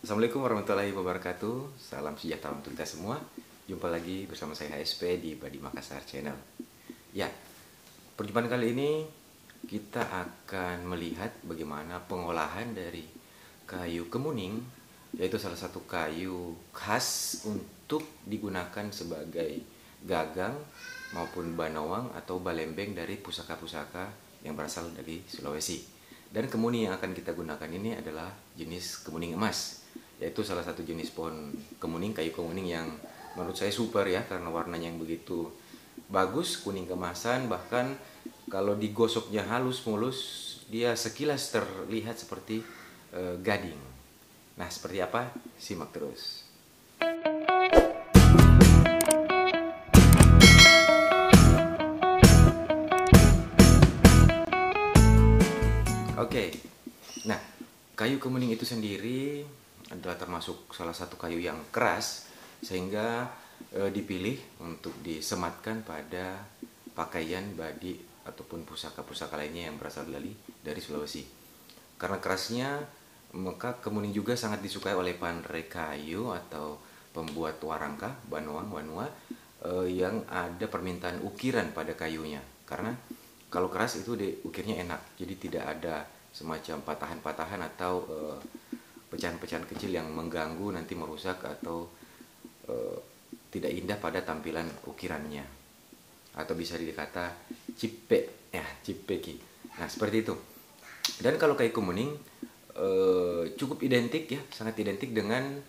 Assalamualaikum warahmatullahi wabarakatuh. Salam sejahtera untuk kita semua. Jumpa lagi bersama saya HSP di Badi Makassar Channel. Ya, perjumpaan kali ini kita akan melihat bagaimana pengolahan dari kayu kemuning, yaitu salah satu kayu khas untuk digunakan sebagai gagang maupun banawang atau balembeng dari pusaka-pusaka yang berasal dari Sulawesi. Dan kemuning yang akan kita gunakan ini adalah jenis kemuning emas, yaitu salah satu jenis pohon kemuning, kayu kemuning yang menurut saya super ya, karena warnanya yang begitu bagus, kuning kemasan. Bahkan kalau digosoknya halus mulus, dia sekilas terlihat seperti gading. Nah, seperti apa? Simak terus. Oke, nah kayu kemuning itu sendiri adalah termasuk salah satu kayu yang keras, sehingga dipilih untuk disematkan pada pakaian badi ataupun pusaka-pusaka lainnya yang berasal dari Sulawesi. Karena kerasnya, maka kemuning juga sangat disukai oleh pandai kayu atau pembuat warangka, banawang, wanua, yang ada permintaan ukiran pada kayunya. Karena kalau keras itu diukirnya enak, jadi tidak ada semacam patahan-patahan atau pecahan-pecahan kecil yang mengganggu, nanti merusak atau tidak indah pada tampilan ukirannya, atau bisa dikata cipe ya, cipeki. Nah, seperti itu. Dan kalau kayu kemuning cukup identik ya, sangat identik dengan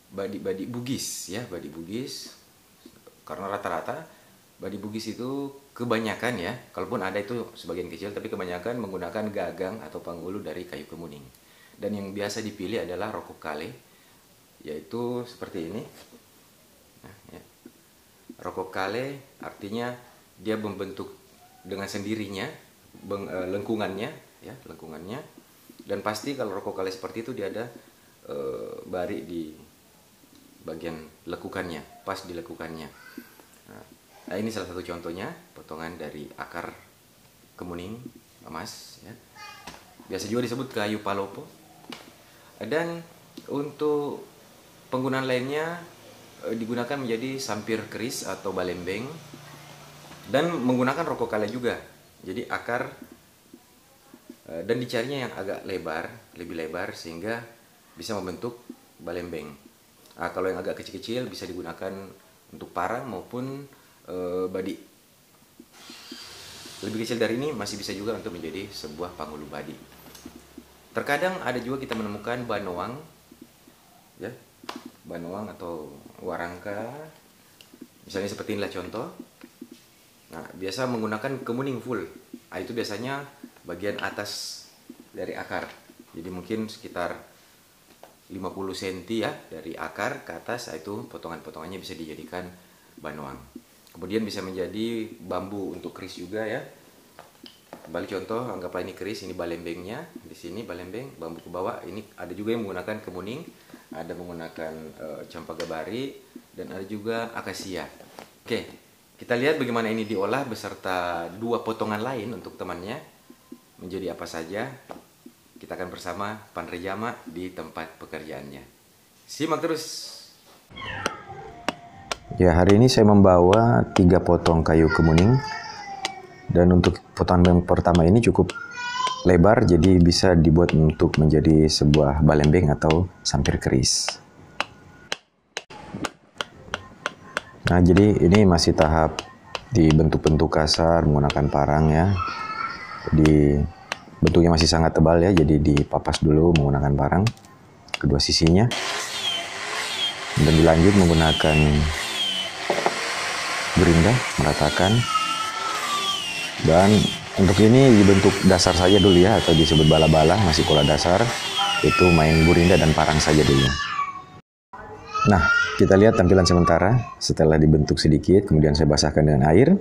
badi Bugis ya, badi Bugis. Karena rata-rata badi Bugis itu kebanyakan ya, kalaupun ada itu sebagian kecil, tapi kebanyakan menggunakan gagang atau panggulu dari kayu kemuning. Dan yang biasa dipilih adalah rokok kale, yaitu seperti ini. Nah, ya. Rokok kale artinya dia membentuk dengan sendirinya lengkungannya, ya, lengkungannya. Dan pasti kalau rokok kale seperti itu dia ada bari di bagian lekukannya, pas di lekukannya. Nah, ini salah satu contohnya, potongan dari akar kemuning emas ya. Biasa juga disebut kayu palopo. Dan untuk penggunaan lainnya digunakan menjadi sampir keris atau balembeng, dan menggunakan rokok kale juga. Jadi akar dan dicarinya yang agak lebar, lebih lebar, sehingga bisa membentuk balembeng. Nah, kalau yang agak kecil-kecil bisa digunakan untuk parang maupun badi. Lebih kecil dari ini masih bisa juga untuk menjadi sebuah panggulu badi. Terkadang ada juga kita menemukan banawang ya, banawang atau warangka, misalnya seperti inilah contoh. Nah, biasa menggunakan kemuning full. Nah, itu biasanya bagian atas dari akar, jadi mungkin sekitar 50 cm ya, dari akar ke atas. Itu potongan-potongannya bisa dijadikan banawang. Kemudian bisa menjadi bambu untuk keris juga ya. Kembali contoh, anggaplah ini keris, ini balembengnya. Di sini balembeng, bambu ke bawah. Ini ada juga yang menggunakan kemuning, ada menggunakan cempaka bari, dan ada juga akasia. Oke, kita lihat bagaimana ini diolah beserta dua potongan lain untuk temannya menjadi apa saja. Kita akan bersama Pandre Jama di tempat pekerjaannya. Simak terus. Ya, hari ini saya membawa 3 potong kayu kemuning, dan untuk potongan yang pertama ini cukup lebar, jadi bisa dibuat untuk menjadi sebuah balembeng atau sampir keris. Nah, jadi ini masih tahap dibentuk-bentuk kasar menggunakan parang ya. Jadi bentuknya masih sangat tebal ya, jadi dipapas dulu menggunakan parang kedua sisinya, dan dilanjut menggunakan gerinda meratakan. Dan untuk ini dibentuk dasar saja dulu ya, atau disebut bala-bala, masih pola dasar. Itu main gurinda dan parang saja dulu. Nah, kita lihat tampilan sementara setelah dibentuk sedikit, kemudian saya basahkan dengan air.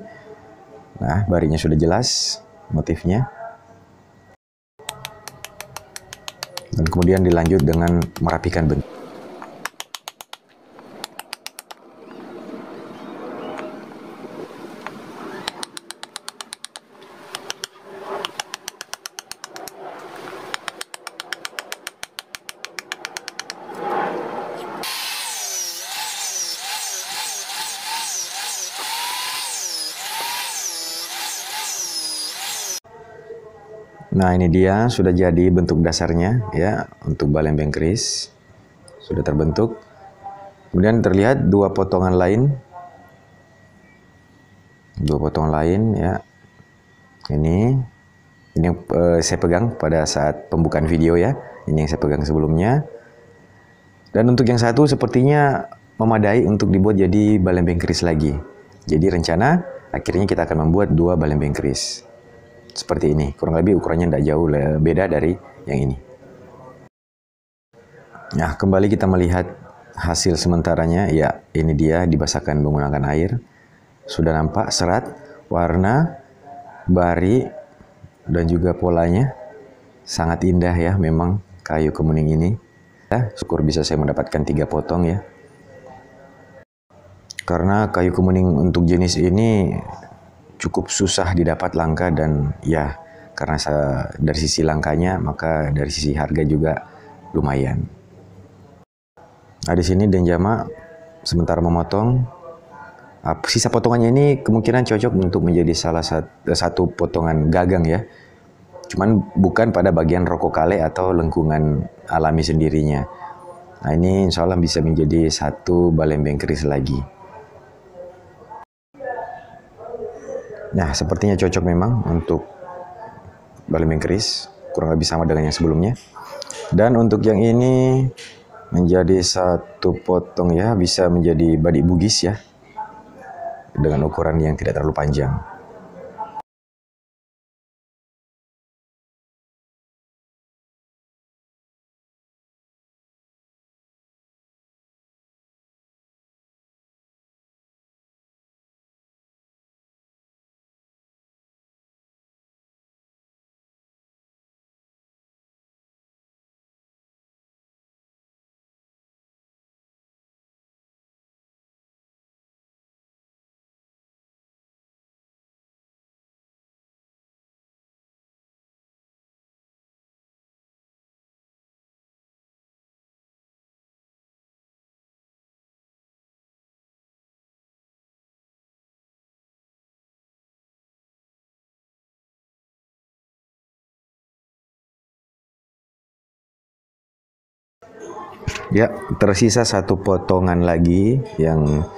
Nah, barinya sudah jelas motifnya. Dan kemudian dilanjut dengan merapikan bentuk. Nah, ini dia sudah jadi bentuk dasarnya ya untuk balembeng keris. Sudah terbentuk. Kemudian terlihat dua potongan lain. Dua potongan lain ya. Ini yang saya pegang pada saat pembukaan video ya. Ini yang saya pegang sebelumnya. Dan untuk yang satu sepertinya memadai untuk dibuat jadi balembeng keris lagi. Jadi rencana akhirnya kita akan membuat dua balembeng keris. Seperti ini, kurang lebih ukurannya tidak jauh beda dari yang ini. Nah, kembali kita melihat hasil sementaranya. Ya, ini dia dibasahkan menggunakan air. Sudah nampak serat, warna, bari, dan juga polanya. Sangat indah ya memang kayu kemuning ini. Ya, syukur bisa saya mendapatkan 3 potong ya. Karena kayu kemuning untuk jenis ini cukup susah didapat, langka, dan ya karena dari sisi langkanya maka dari sisi harga juga lumayan. Nah, di sini Denjama sementara memotong. Sisa potongannya ini kemungkinan cocok untuk menjadi salah satu potongan gagang ya. Cuman bukan pada bagian rokokale atau lengkungan alami sendirinya. Nah, ini insya Allah bisa menjadi satu balembeng keris lagi. Nah, sepertinya cocok memang untuk balembeng keris, kurang lebih sama dengan yang sebelumnya. Dan untuk yang ini menjadi satu potong ya, bisa menjadi badik bugis ya, dengan ukuran yang tidak terlalu panjang. Ya, tersisa satu potongan lagi yang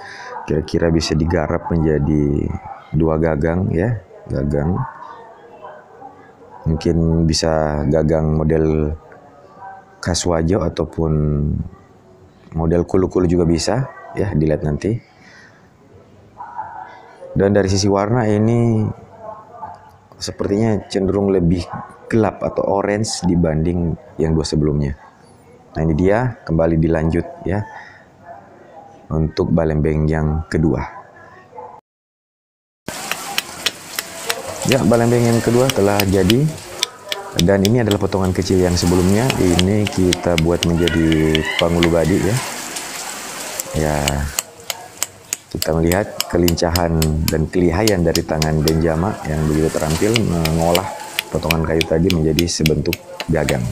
kira-kira bisa digarap menjadi 2 gagang ya, gagang. Mungkin bisa gagang model kaswajo ataupun model kulu-kulu juga bisa ya, dilihat nanti. Dan dari sisi warna ini sepertinya cenderung lebih gelap atau orange dibanding yang 2 sebelumnya. Nah, ini dia kembali dilanjut ya untuk balembeng yang kedua. Ya, balembeng yang kedua telah jadi. Dan ini adalah potongan kecil yang sebelumnya. Ini kita buat menjadi pangulu badik ya. Ya, kita melihat kelincahan dan kelihayan dari tangan Denjama yang begitu terampil mengolah potongan kayu tadi menjadi sebentuk gagang.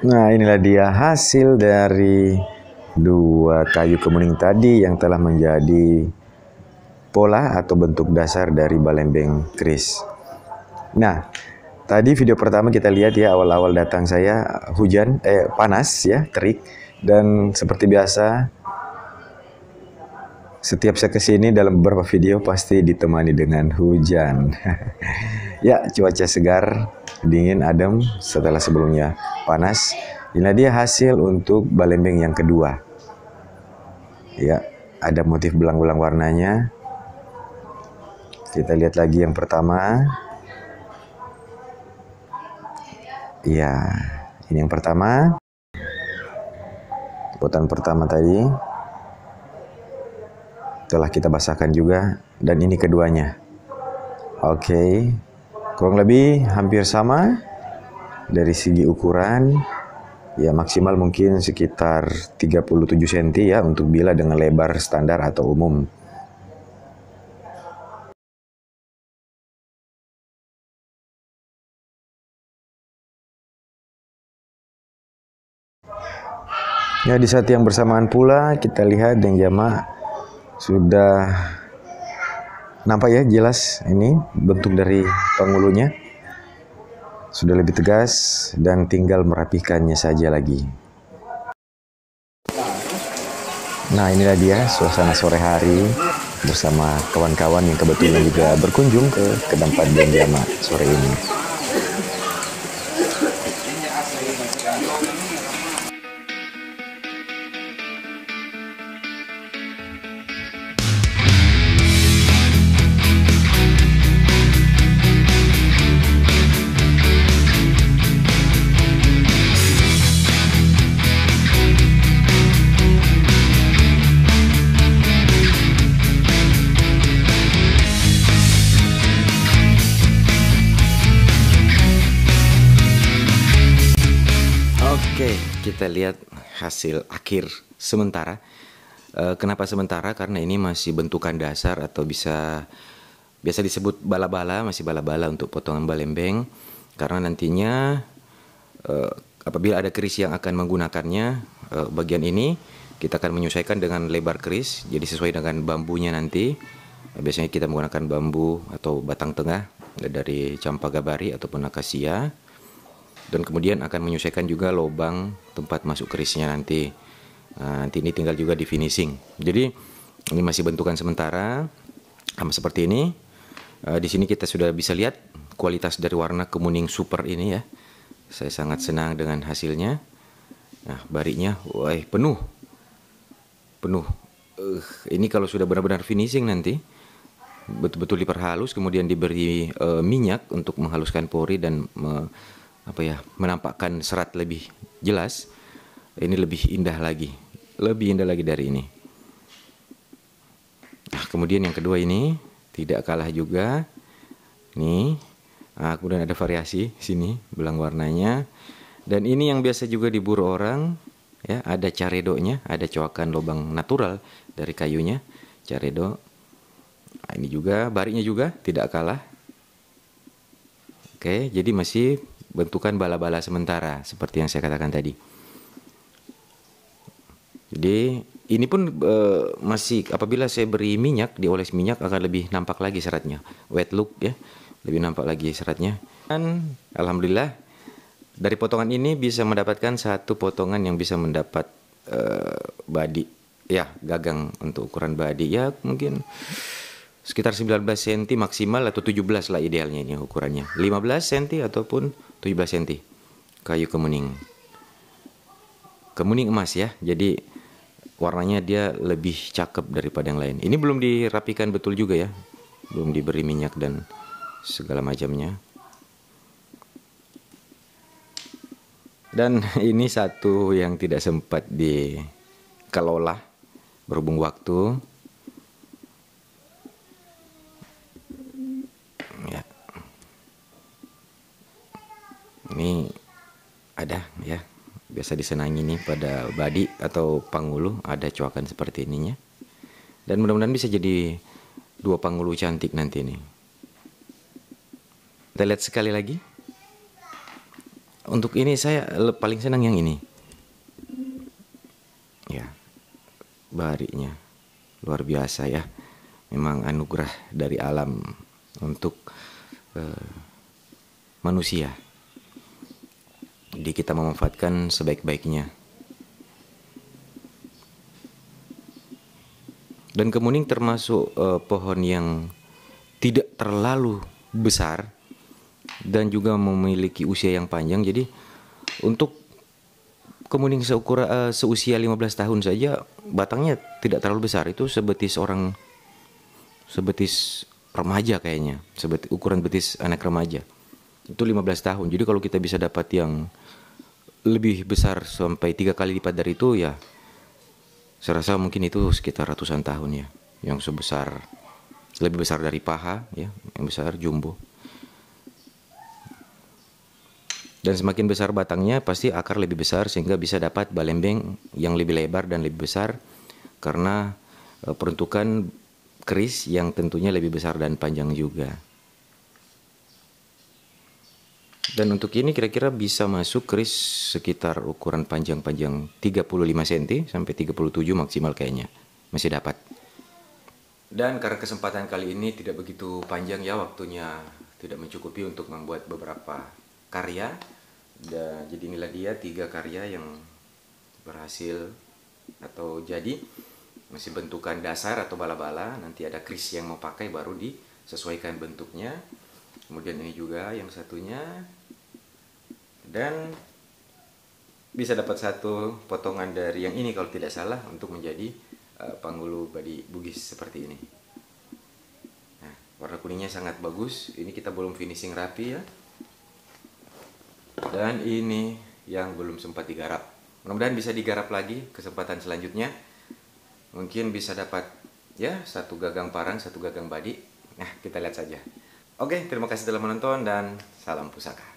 Nah, inilah dia hasil dari 2 kayu kemuning tadi yang telah menjadi pola atau bentuk dasar dari balembeng keris. Nah, tadi video pertama kita lihat ya, awal-awal datang saya hujan, panas ya, terik. Dan seperti biasa, setiap saya kesini dalam beberapa video pasti ditemani dengan hujan. Ya, cuaca segar, dingin, adem setelah sebelumnya panas. Inilah dia hasil untuk balembeng yang kedua. Ya, ada motif belang-belang warnanya. Kita lihat lagi yang pertama. Ya, ini yang pertama. Potongan pertama tadi telah kita basahkan juga, dan ini keduanya. Oke, kurang lebih hampir sama dari segi ukuran. Ya, maksimal mungkin sekitar 37 cm ya untuk bila dengan lebar standar atau umum. Ya, di saat yang bersamaan pula kita lihat Denjama sudah nampak ya jelas ini bentuk dari penghulunya sudah lebih tegas dan tinggal merapikannya saja lagi. Nah, inilah dia suasana sore hari bersama kawan-kawan yang kebetulan juga berkunjung ke tempat Denjama sore ini. Oke, kita lihat hasil akhir sementara. Kenapa sementara? Karena ini masih bentukan dasar atau biasa disebut bala-bala, masih bala-bala untuk potongan balembeng. Karena nantinya apabila ada keris yang akan menggunakannya, bagian ini kita akan menyesuaikan dengan lebar keris, jadi sesuai dengan bambunya nanti. Biasanya kita menggunakan bambu atau batang tengah dari Campaga Bari ataupun akasia. Dan kemudian akan menyesuaikan juga lubang tempat masuk kerisnya nanti. Nanti ini tinggal juga di finishing. Jadi ini masih bentukan sementara, sama seperti ini. Di sini kita sudah bisa lihat kualitas dari warna kemuning super ini ya. Saya sangat senang dengan hasilnya. Nah, barinya, wah penuh. Ini kalau sudah benar-benar finishing nanti, betul-betul diperhalus, kemudian diberi minyak untuk menghaluskan pori dan menampakkan serat lebih jelas. Ini lebih indah lagi dari ini. Nah, kemudian yang kedua ini tidak kalah juga. Nih, kemudian ada variasi sini belang warnanya. Dan ini yang biasa juga diburu orang, ya, ada caredonya, ada coakan lubang natural dari kayunya, caredo. Nah, ini juga barinya juga tidak kalah. Oke, jadi masih bentukan bala-bala sementara seperti yang saya katakan tadi. Jadi ini pun masih apabila saya beri minyak, dioles minyak akan lebih nampak lagi seratnya, wet look ya, lebih nampak lagi seratnya. Dan alhamdulillah dari potongan ini bisa mendapatkan satu potongan yang bisa mendapat badi ya, gagang untuk ukuran badi ya mungkin sekitar 19 cm maksimal atau 17 lah idealnya ini ukurannya. 15 cm ataupun 17 cm. Kayu kemuning. Kemuning emas ya. Jadi warnanya dia lebih cakep daripada yang lain. Ini belum dirapikan betul juga ya. Belum diberi minyak dan segala macamnya. Dan ini satu yang tidak sempat dikelola berhubung waktu. Ini ada ya, biasa disenangi nih pada badi atau panghulu, ada coakan seperti ininya. Dan mudah-mudahan bisa jadi dua panghulu cantik nanti nih. Kita lihat sekali lagi. Untuk ini saya paling senang yang ini. Ya, barinya luar biasa ya. Memang anugerah dari alam untuk manusia. Jadi kita memanfaatkan sebaik-baiknya. Dan kemuning termasuk pohon yang tidak terlalu besar dan juga memiliki usia yang panjang. Jadi untuk kemuning seusia 15 tahun saja batangnya tidak terlalu besar. Itu sebetis remaja kayaknya, ukuran betis anak remaja. Itu 15 tahun. Jadi kalau kita bisa dapat yang lebih besar sampai 3 kali lipat dari itu ya, saya rasa mungkin itu sekitar ratusan tahun ya, yang lebih besar dari paha ya, yang besar jumbo. Dan semakin besar batangnya pasti akar lebih besar sehingga bisa dapat balembeng yang lebih lebar dan lebih besar karena peruntukan keris yang tentunya lebih besar dan panjang juga. Dan untuk ini kira-kira bisa masuk keris sekitar ukuran panjang-panjang 35 cm sampai 37 maksimal kayaknya. Masih dapat. Dan karena kesempatan kali ini tidak begitu panjang ya, waktunya tidak mencukupi untuk membuat beberapa karya. Dan jadi inilah dia 3 karya yang berhasil atau jadi. Masih bentukan dasar atau bala-bala. Nanti ada keris yang mau pakai baru disesuaikan bentuknya. Kemudian ini juga yang satunya. Dan bisa dapat satu potongan dari yang ini kalau tidak salah untuk menjadi panggulu badi Bugis seperti ini. Nah, warna kuningnya sangat bagus. Ini kita belum finishing rapi ya. Dan ini yang belum sempat digarap. Mudah-mudahan bisa digarap lagi kesempatan selanjutnya. Mungkin bisa dapat ya 1 gagang parang, 1 gagang badi. Nah, kita lihat saja. Oke, terima kasih telah menonton dan salam pusaka.